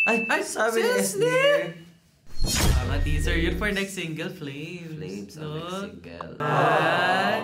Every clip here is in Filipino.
Ay, sabi ni Esnir. Mga teaser yun for next single, Flames. Flames ang next single. Ay.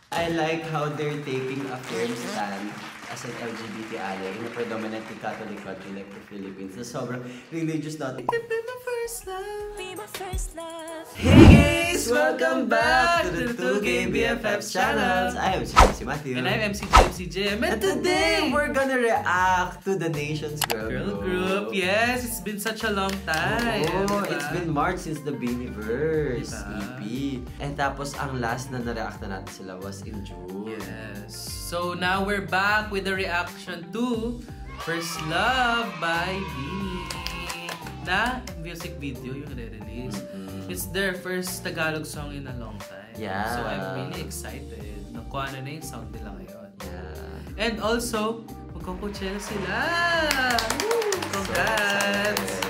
I like how they're taking a firm stand as an LGBT ally in a predominantly Catholic country like the Philippines na sobrang religious natin. Be my first love. Be my first love. Hey guys! Welcome back to the 2K BFFs channels! I am si Matthew. And I'm MC Jim. And today, we're gonna react to the Nation's Girl Group. Yes, it's been such a long time. Oh, diba? It's been March since the Beaniverse Diba? EP. And tapos, ang last na na-react na natin sila was in June. Yes. So now we're back with the reaction to First Love by Beanie. Na music video yung re-release. It's their first Tagalog song in a long time. Yeah. So I'm really excited na kung ano na yung sound nila ngayon. Yeah. And also, magkukutsela sila! Woo! Congrats!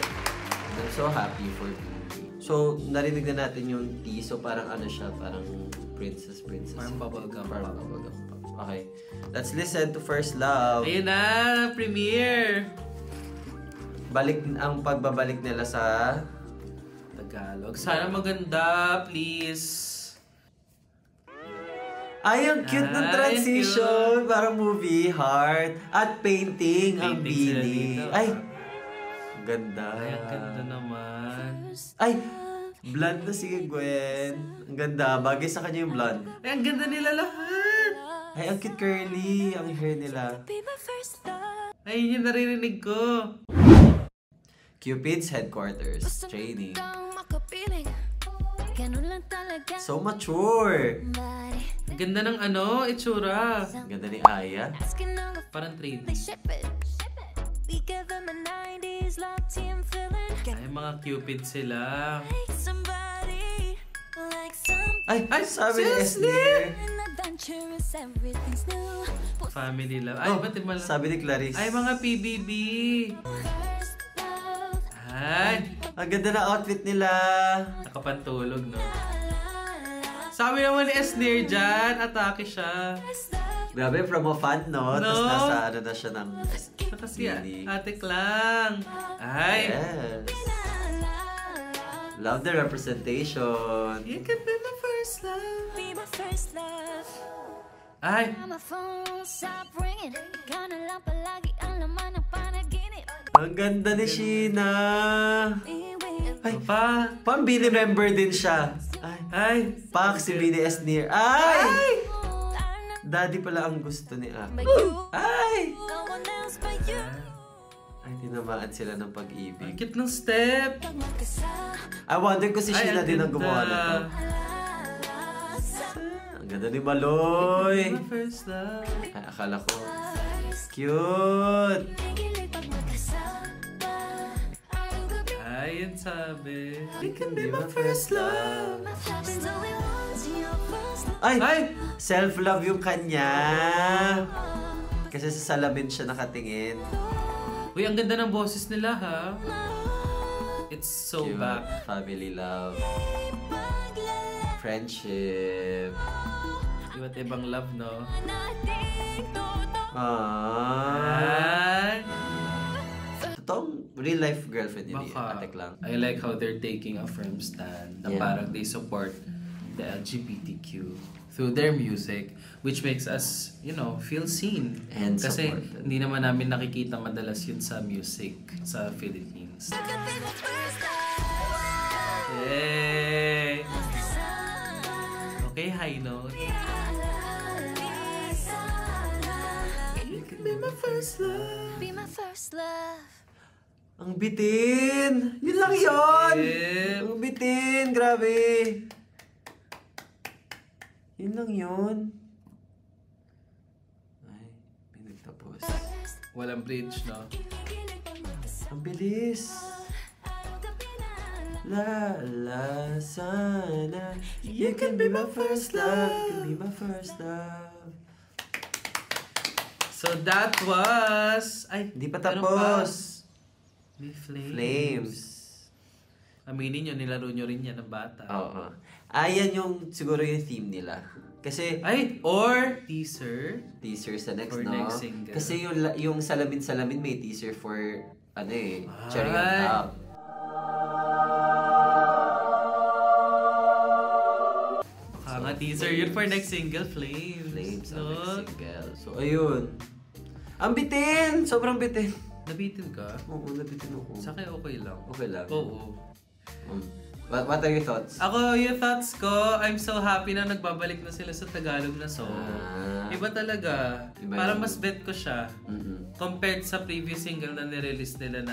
I'm so happy for Beanie. So, narinig na natin yung T. So, parang ano siya, parang princess. Parang bubblegum. Parang bubblegum. Okay. Let's listen to First Love. Ayun na! Premiere! Ang pagbabalik nila sa Tagalog. Sana maganda, please. Ay, ang cute ng transition. Parang movie, heart, at painting ang Beanie. Ay, ganda. Ay, ang ganda naman. Ay, blonde na si Gwen. Ang ganda. Bagay sa kanya yung blonde. Ay, ang ganda nila lahat. Ay, ang cute curly. Ang hair nila. Ay, yun yung naririnig ko. Cupid's headquarters. Training. So mature. Ang ganda ng itsura. Ang ganda ni Aya. Parang 3D. Ay, mga Cupid sila. Ay, sabi ni Esnir. Family love. Ay, ba't yung Sabi ni Clarice. Ay, mga PBB. Ay, ang ganda na outfit nila. nakapantulog, no? Sabi naman ni Esnir dyan, atake siya. Grabe, from a fan, no? No. Tapos nasa ano na siya ng Kasi Beanie. atik lang. Ay, Yes. Love the representation. you can be my first love. Be my first love. Ay, Ang ganda ni Sheena. Ay, pa. pang-Beanie member din siya. Ay, Pak si Beanie Esnir. Ay! Daddy pala ang gusto ni Ako. Ay! Ay, tinamaan sila ng ang pag-ibig. cute ng step. I wonder kung si Ay, Sheena ang din ang ganda. gumawa nito. Ang ganda ni Maloy. My first love. Ay, akala ko. Cute! Ay, yun sabi. You can be my first love. Ay! Ay! Self-love yung kanya. Kasi sa salamin siya nakatingin. Uy, ang ganda ng boses nila, ha? It's so Cute. back. Family love. Friendship. Iba't ibang love, no? Ah. Ay! Totoong real life girlfriend yun. Baka. Atek lang. I like how they're taking a firm stand na Yeah. parang they support the LGBTQ through their music, which makes us, feel seen. And Kasi supported. hindi naman namin nakikita madalas yun sa music sa Philippines. Yay! Okay, high note. You can be my first love. Be my first love. Ang bitin! Yun lang yun! Sip. Ang bitin! Grabe! Yun lang yun. Ay, pinagtapos. Walang bridge, no? Ang bilis! La la sana you can be my first love, you can be my first love. So that was... Ay, Hindi pa meron tapos. May flames. Flames. aminin nyo, nilaro nyo rin yan ng bata. Oo. Ayan yung siguro yung theme nila. Kasi or teaser sa next, for no? next single. Kasi yung Salamin may teaser for Cherry on Ay. Top. Mga teaser yun for next single, Flames. Flames ang no? next single. So ayun. Ang bitin! Sobrang bitin. Nabitin ka? Oo, nabitin ako. Sa akin okay lang. Okay lang. Oo. What are your thoughts? Ako, yung thoughts ko, I'm so happy na nagbabalik na sila sa Tagalog na song. Iba talaga. Iba Parang yung- mas bet ko siya. Mm-mm. Compared sa previous single na nirelease nila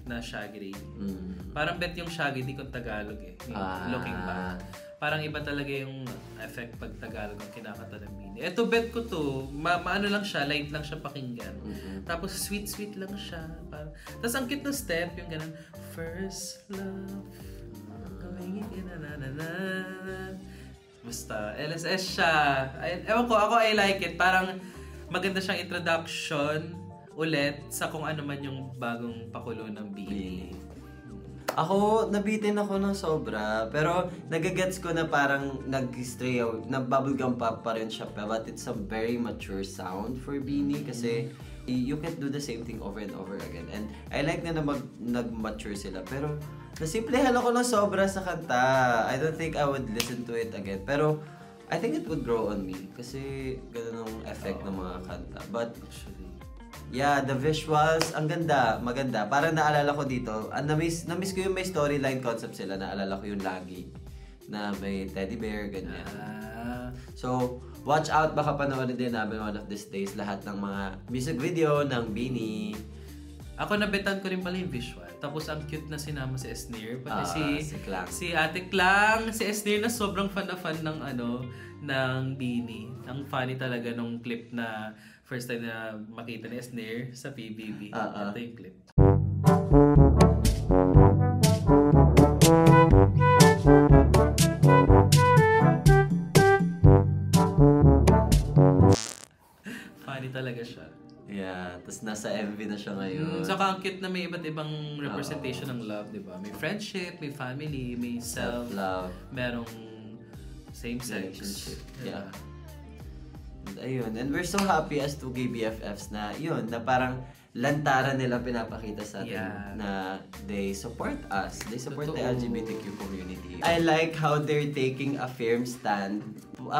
na Shaggy Day. Mm. Parang bet yung Shaggy Day kung Tagalog eh. Looking back. Parang iba talaga yung effect pag Tagalog ang kinakanta ng Bini. Eto bet ko to, maano lang siya, light lang siya pakinggan. Tapos sweet lang siya. Tapos ang cute na step, yung ganun, first love. Basta, LSS siya. Ewan ko, ako I like it. Parang maganda siyang introduction ulit sa kung ano man yung bagong pakulo ng Bini. Ako, nabitin ako ng sobra. Pero, nagagets ko na parang nag-stray out. Na-bubblegum pop pa rin siya. But it's a very mature sound for Bini. Kasi, you can't do the same thing over and over again. And I like na nag-mature sila. Pero, nasimplihan ako ng sobra sa kanta. I don't think I would listen to it again. Pero, I think it would grow on me. Kasi, ganun ang effect ng mga kanta. But, yeah, the visuals, ang ganda, maganda. Parang naalala ko dito, na-miss ko yung may storyline concept sila. Naalala ko yung lagi na may teddy bear, ganyan. So, watch out, baka panoorin din namin one of these days lahat ng mga music video ng Bini. Ako nabetan ko rin pala yung visual. Tapos ang cute na sinama si Esnir. Pati si Klang. si Ate Klang, si Esnir na sobrang fan na fan ng ng Bini. Ang funny talaga nung clip na first time na makita ni Esnir sa PBB. Ito yung clip. Funny talaga siya. Yeah, tapos nasa MV na siya ngayon. Saka ang cute na may iba't ibang representation ng love, di ba? May friendship, may family, may self-love, merong same-sex. Relationship. Yeah. And ayun, and we're so happy as two gay BFFs na yun, na parang lantaran nila pinapakita sa atin na they support us. They support the LGBTQ community. I like how they're taking a firm stand,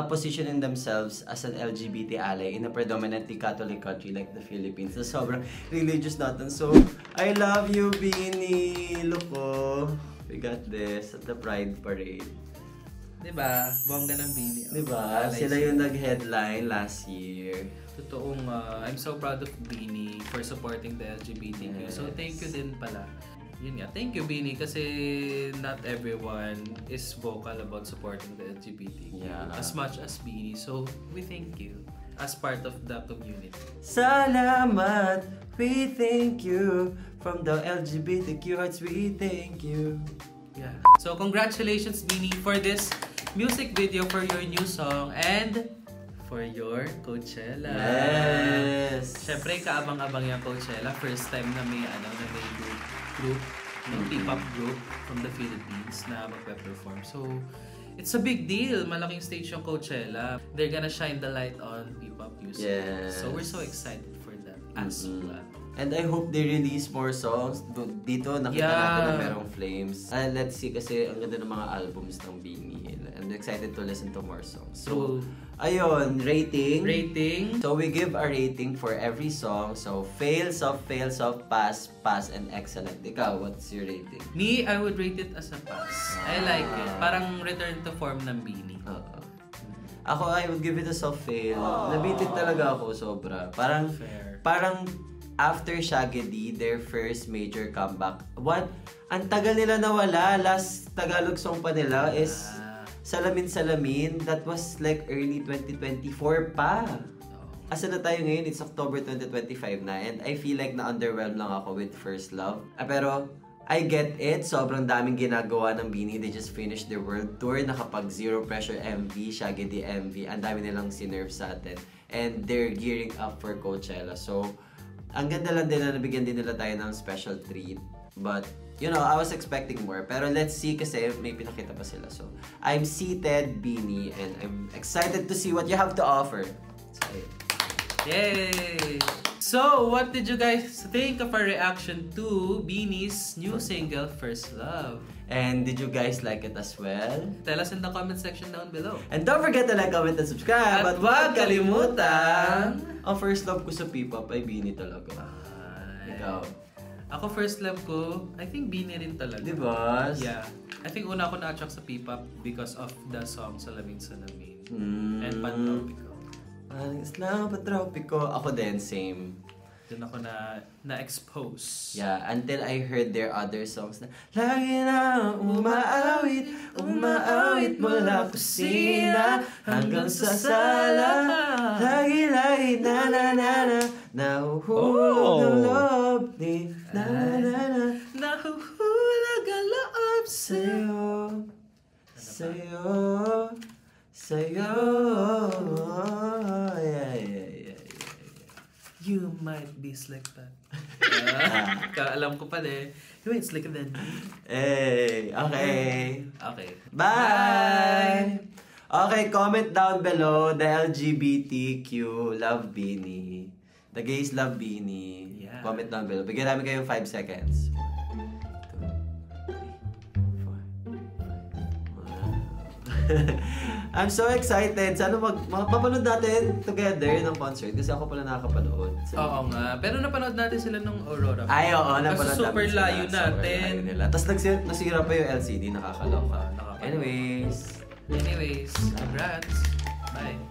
positioning themselves as an LGBT ally in a predominantly Catholic country like the Philippines. So, sobrang religious natin. So, I love you, Bini! Look ko, we got this at the Pride Parade. Diba? Bongga ng Bini. Diba? Sila yung nag-headline last year. Totoong, I'm so proud of Bini for supporting the LGBTQ. Yes. So, thank you din pala. Yun nga, thank you Bini kasi not everyone is vocal about supporting the LGBTQ as much as Bini. So, we thank you as part of the community. Salamat! We thank you! From the LGBTQ hearts, we thank you! Yeah. So, congratulations Bini for this music video for your new song and for your Coachella. Yes! Siyempre, kaabang-abang yung Coachella. First time na may group, P-pop group from the Philippines na magpe-perform. So, it's a big deal. Malaking stage yung Coachella. They're gonna shine the light on P-pop music. Yes. So, we're so excited for that as well. And I hope they release more songs. Dito, nakita natin na merong Flames. Let's see, kasi ang ganda ng mga albums ng Bini. I'm excited to listen to more songs. So, ayun, rating. So, we give a rating for every song. So, fail, soft, pass, and excellent. Ikaw, what's your rating? Me, I would rate it as a pass. I like it. Parang return to form ng Bini. Ako, I would give it a soft fail. Nabitin talaga ako sobra. Parang after Shaggy D, their first major comeback. Ang tagal nila nawala. Last Tagalog song pa nila is Salamin. That was like early 2024 pa. Asa na tayo ngayon? It's October 2025 na. And I feel like na-underwhelmed lang ako with First Love. Pero I get it. Sobrang daming ginagawa ng Bini. They just finished their world tour. Nakapag Zero Pressure MV, Shaggy D MV. Ang dami nilang sinerve sa atin. And they're gearing up for Coachella. So, ang ganda lang din na nabigyan din nila tayo ng special treat. But, you know, I was expecting more. Pero let's see kasi may pinakita pa sila. So, I'm seated, Beanie, and I'm excited to see what you have to offer. So, Yay! So, what did you guys think of our reaction to Beanie's new single, First Love? and did you guys like it as well? Tell us in the comment section down below. And don't forget to like, comment, and subscribe. At huwag kalimutan, ang first love ko sa P-pop ay Beanie talaga. Ikaw. Ako first love ko, I think Beanie rin talaga. Diba? Yeah. I think una ako na-attract sa P-pop because of the song Salamin Salamin. And Pantropiko. Islam Patropiko. Ako din, same. Doon ako na-expose. Yeah, until I heard their other songs na lagi na umaawit, umaawit mula kusina hanggang sa sala. Lagi-lagi na nahuhulog ang loob ni na Nahuhulag ang loob sa'yo, sa'yo, sa'yo. Yeah. You might be slick that. Alam ko pa din. You ain't slicker than me. Hey, okay. Okay. Bye! Okay, comment down below the LGBTQ love Beanie. The gays love Beanie. Yeah. Comment down below. Bigyan namin kayo 5 seconds. 1, 2, 3, 4, 5. I'm so excited. Sana mapapanood natin together ng concert kasi ako pala nakakapanood. So, Oo nga. Pero napanood natin sila nung Aurora. ay, oo. Kasi Napanood super namin sila. layo Super natin. layo nila. Tapos nasira pa yung LCD. Nakakaloka. Nakakaloka. Anyways. Anyways, congrats. Bye.